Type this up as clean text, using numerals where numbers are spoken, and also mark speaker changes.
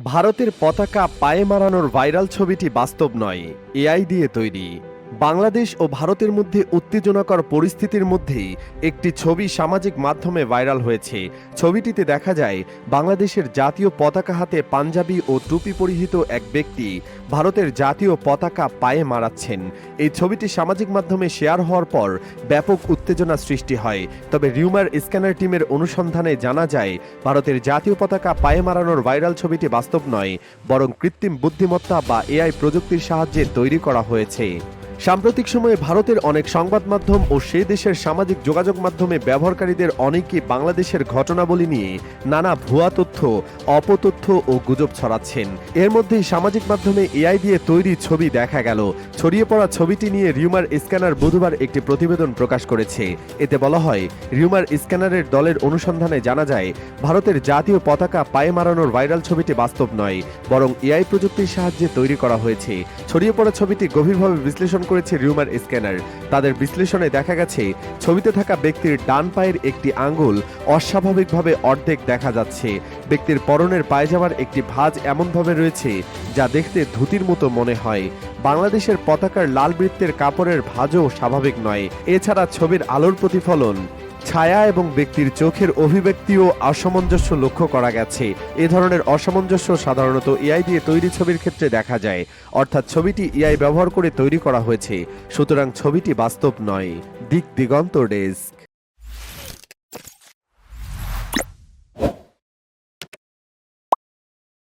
Speaker 1: ভারতের পতাকা পায়ে মারানোর ভাইরাল ছবিটি বাস্তব নয়, এআই দিয়ে তৈরি। বাংলাদেশ ও ভারতের মধ্যে উত্তেজনাকর পরিস্থিতির মধ্যেই একটি ছবি সামাজিক মাধ্যমে ভাইরাল হয়েছে। ছবিটিতে দেখা যায় বাংলাদেশের জাতীয় পতাকা হাতে পাঞ্জাবি ও টুপি পরিহিত এক ব্যক্তি ভারতের জাতীয় পতাকা পায়ে মারাচ্ছেন। এই ছবিটি সামাজিক মাধ্যমে শেয়ার হওয়ার পর ব্যাপক উত্তেজনা সৃষ্টি হয়। তবে রিউমার স্ক্যানার টিমের অনুসন্ধানে জানা যায় ভারতের জাতীয় পতাকা পায়ে মারানোর ভাইরাল ছবিটি বাস্তব নয়, বরং কৃত্রিম বুদ্ধিমত্তা বা এআই প্রযুক্তির সাহায্যে তৈরি করা হয়েছে। সাম্প্রতিক সময়ে ভারতের অনেক সংবাদ মাধ্যম ও সে দেশের সামাজিক যোগাযোগ মাধ্যমে ব্যবহারকারীদের অনেকে বাংলাদেশের ঘটনাবলী নিয়ে নানা ভুয়া তথ্য, অপতথ্য ও গুজব ছড়াচ্ছেন। এর মধ্যেই সামাজিক মাধ্যমে এআই দিয়ে তৈরি ছবি দেখা গেল। ছড়িয়ে পড়া ছবিটি নিয়ে রিউমার স্ক্যানার বুধবার একটি প্রতিবেদন প্রকাশ করেছে। এতে বলা হয়, রিউমার স্ক্যানারের দলের অনুসন্ধানে জানা যায় ভারতের জাতীয় পতাকা পায়ে মারানোর ভাইরাল ছবিটি বাস্তব নয়, বরং এআই প্রযুক্তির সাহায্যে তৈরি করা হয়েছে। ছড়িয়ে পড়া ছবিটি গভীরভাবে বিশ্লেষণ করেছে রিউমার স্ক্যানার। তাদের বিশ্লেষণে দেখা গেছে ছবিতে থাকা ব্যক্তির ডান পায়ের একটি আঙ্গুল অস্বাভাবিকভাবে অর্ধেক দেখা যাচ্ছে। ব্যক্তির পরনের পায়জামার একটি ভাঁজ এমনভাবে রয়েছে যা দেখতে ধুতির মতো মনে হয়। বাংলাদেশের পতাকার লাল বৃত্তের কাপড়ের ভাঁজও স্বাভাবিক নয়। এছাড়া ছবির আলোর প্রতিফলন, ছায়া এবং ব্যক্তির চোখের অভিব্যক্তিও অসামঞ্জস্য লক্ষ্য করা গেছে। এ ধরনের অসামঞ্জস্য সাধারণত এআই দিয়ে তৈরি ছবির ক্ষেত্রে দেখা যায়, অর্থাৎ ছবিটি এআই ব্যবহার করে তৈরি করা হয়েছে, সুতরাং ছবিটি বাস্তব নয়। দিক দিগন্ত ডেস্ক।